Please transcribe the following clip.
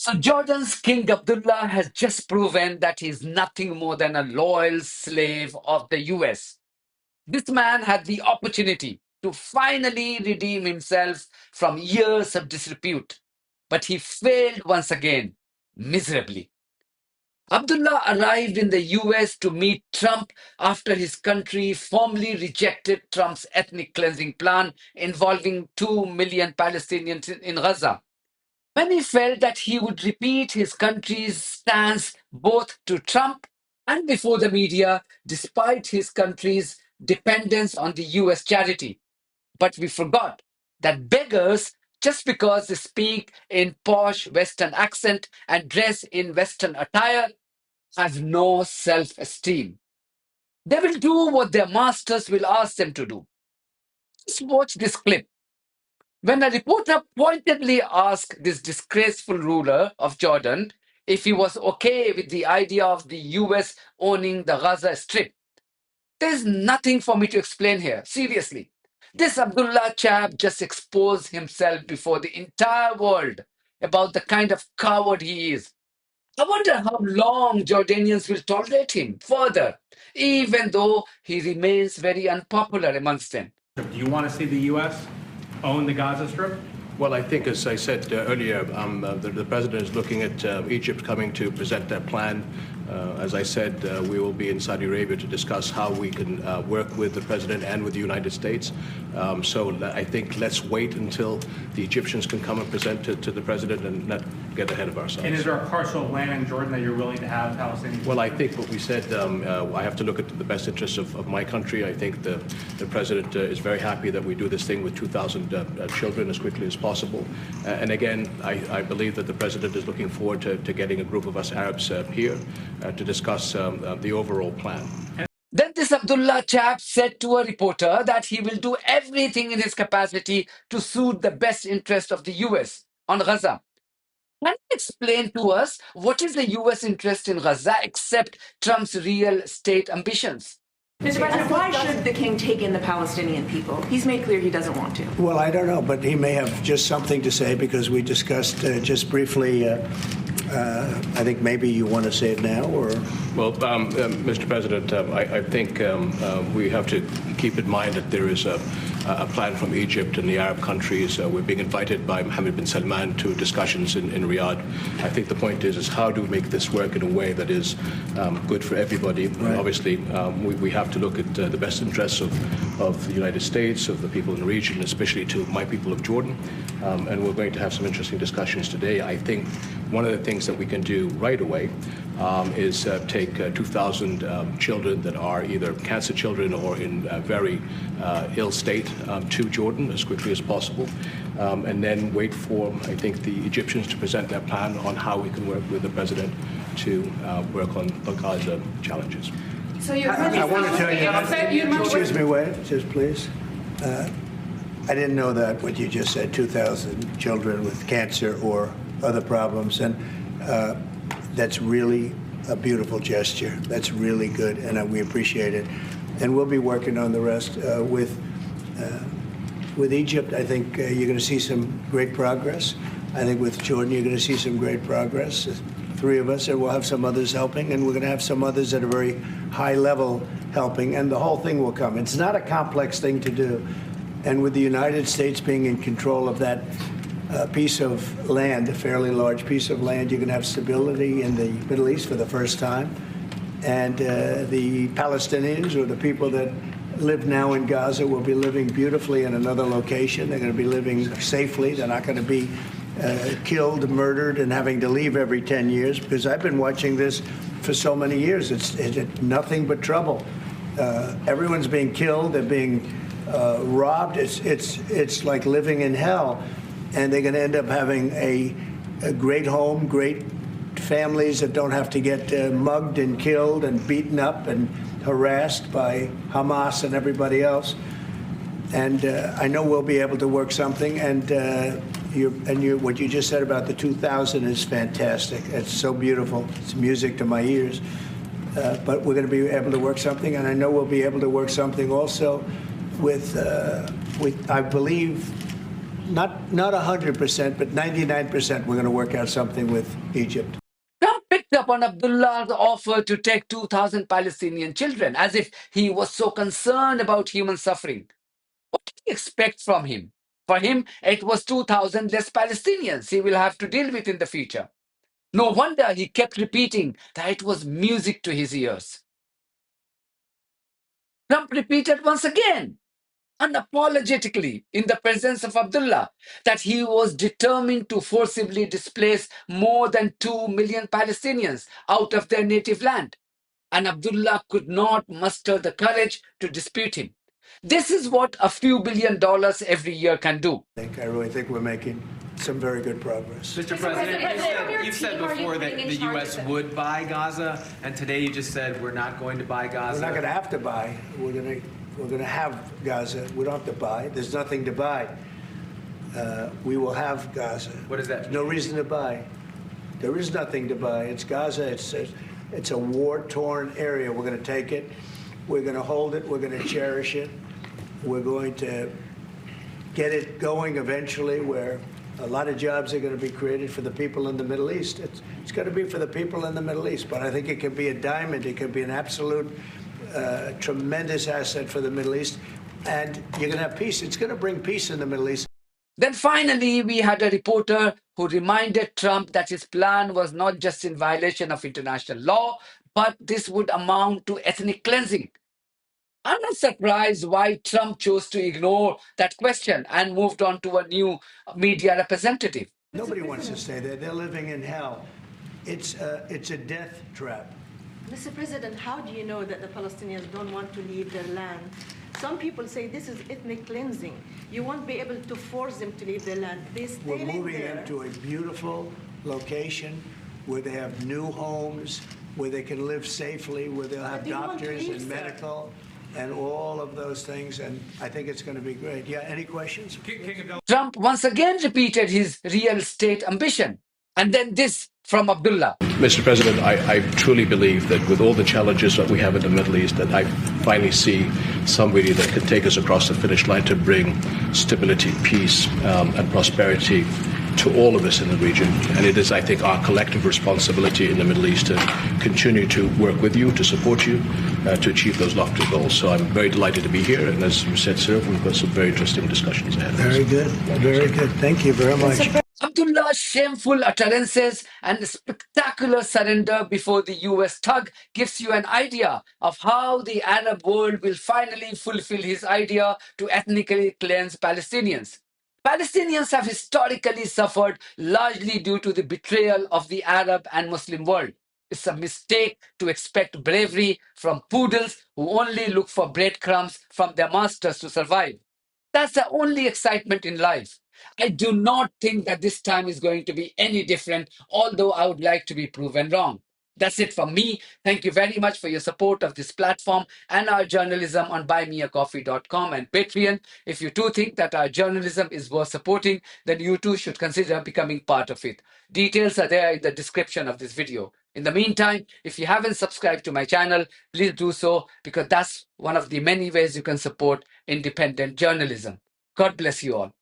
So Jordan's King Abdullah has just proven that he's nothing more than a loyal slave of the US. This man had the opportunity to finally redeem himself from years of disrepute, but he failed once again, miserably. Abdullah arrived in the US to meet Trump after his country formally rejected Trump's ethnic cleansing plan involving 2 million Palestinians in Gaza. When he felt that he would repeat his country's stance both to Trump and before the media, despite his country's dependence on the US charity. But we forgot that beggars, just because they speak in posh Western accent and dress in Western attire, have no self-esteem. They will do what their masters will ask them to do. Just watch this clip. When a reporter pointedly asked this disgraceful ruler of Jordan if he was okay with the idea of the US owning the Gaza Strip, there's nothing for me to explain here, seriously. This Abdullah chap just exposed himself before the entire world about the kind of coward he is. I wonder how long Jordanians will tolerate him further, even though he remains very unpopular amongst them. Do you want to see the U.S. own the Gaza Strip? Well, I think, as I said earlier, the president is looking at Egypt coming to present their plan. As I said, we will be in Saudi Arabia to discuss how we can work with the president and with the United States. So I think let's wait until the Egyptians can come and present it to the president and not get ahead of ourselves. And is there a parcel of land in Jordan that you're willing to have Palestinians? Well, I think what we said, I have to look at the best interests of my country. I think the president is very happy that we do this thing with 2,000 children as quickly as possible. And again, I believe that the president is looking forward to getting a group of us Arabs here to discuss the overall plan. Then this Abdullah chap said to a reporter that he will do everything in his capacity to suit the best interest of the US on Gaza. Can you explain to us what is the US interest in Gaza except Trump's real state ambitions? Mr. President, why should the king take in the Palestinian people? He's made clear he doesn't want to. Well, I don't know, but he may have just something to say because we discussed just briefly. I think maybe you want to say it now, or? Well, Mr. President, I think we have to keep in mind that there is a plan from Egypt and the Arab countries. We're being invited by Mohammed bin Salman to discussions in Riyadh. I think the point is how do we make this work in a way that is good for everybody? Right. Obviously, we have to look at the best interests of the United States, of the people in the region, especially to my people of Jordan. And we're going to have some interesting discussions today. I think one of the things that we can do right away is take 2,000 children that are either cancer children or in a very ill state to Jordan as quickly as possible, and then wait for, I think, the Egyptians to present their plan on how we can work with the president to work on the Gaza challenges. So I want to tell you, excuse me, wait, just please. I didn't know that what you just said, 2,000 children with cancer or other problems, and that's really a beautiful gesture. That's really good, and we appreciate it. And we'll be working on the rest with Egypt. I think you're going to see some great progress. I think with Jordan, you're going to see some great progress. 3 of us, and we'll have some others helping, and we're going to have some others at a very high level helping, and the whole thing will come. It's not a complex thing to do. And with the United States being in control of that piece of land, a fairly large piece of land, you're going to have stability in the Middle East for the first time. And the Palestinians, or the people that live now in Gaza, will be living beautifully in another location. They're going to be living safely. They're not going to be killed, murdered, and having to leave every 10 years, because I've been watching this for so many years. It's nothing but trouble. Everyone's being killed. They're being robbed. It's like living in hell. And they're going to end up having a great home, great families that don't have to get mugged and killed and beaten up and harassed by Hamas and everybody else. And I know we'll be able to work something. And what you just said about the 2,000 is fantastic. It's so beautiful. It's music to my ears. But we're going to be able to work something, and I know we'll be able to work something also with I believe, not 100%, but 99%, we're going to work out something with Egypt. Trump picked up on Abdullah's offer to take 2,000 Palestinian children, as if he was so concerned about human suffering. What did he expect from him? For him, it was 2,000 less Palestinians he will have to deal with in the future. No wonder he kept repeating that it was music to his ears. Trump repeated once again, unapologetically, in the presence of Abdullah, that he was determined to forcibly displace more than 2 million Palestinians out of their native land. And Abdullah could not muster the courage to dispute him. This is what a few $billion every year can do. I really think we're making some very good progress. Mr. President, you've said before that the U.S. would buy Gaza, and today you just said we're not going to buy Gaza. We're not going to have to buy. We're going to have Gaza. We don't have to buy. There's nothing to buy. We will have Gaza. What does that mean? No reason to buy. There is nothing to buy. It's Gaza. It's a war-torn area. We're going to take it. We're going to hold it. We're going to cherish it. We're going to get it going eventually, where a lot of jobs are going to be created for the people in the Middle East. It's going to be for the people in the Middle East, but I think it can be a diamond. It can be an absolute tremendous asset for the Middle East, and you're going to have peace. It's going to bring peace in the Middle East. Then finally, we had a reporter who reminded Trump that his plan was not just in violation of international law, but this would amount to ethnic cleansing. I'm not surprised why Trump chose to ignore that question and moved on to a new media representative. Nobody wants to stay there. They're living in hell. It's a death trap. Mr. President, how do you know that the Palestinians don't want to leave their land? Some people say this is ethnic cleansing. You won't be able to force them to leave their land. We're moving them to a beautiful location where they have new homes, where they can live safely, where they'll have doctors and medical and all of those things, and I think it's going to be great. Yeah, any questions? Trump once again repeated his real estate ambition. And then this from Abdullah. Mr. President, I truly believe that with all the challenges that we have in the Middle East, that I finally see somebody that can take us across the finish line to bring stability, peace, and prosperity to all of us in the region. And it is, I think, our collective responsibility in the Middle East to continue to work with you, to support you, to achieve those lofty goals. So I'm very delighted to be here. And as you said, sir, we've got some very interesting discussions ahead of us. Very good. Very good. Thank you very much. Abdullah's shameful utterances and spectacular surrender before the US tug gives you an idea of how the Arab world will finally fulfill his idea to ethnically cleanse Palestinians. Palestinians have historically suffered largely due to the betrayal of the Arab and Muslim world. It's a mistake to expect bravery from poodles who only look for breadcrumbs from their masters to survive. That's the only excitement in life. I do not think that this time is going to be any different, although I would like to be proven wrong. That's it from me. Thank you very much for your support of this platform and our journalism on buymeacoffee.com and Patreon. If you too think that our journalism is worth supporting, then you too should consider becoming part of it. Details are there in the description of this video. In the meantime, if you haven't subscribed to my channel, please do so, because that's one of the many ways you can support independent journalism. God bless you all.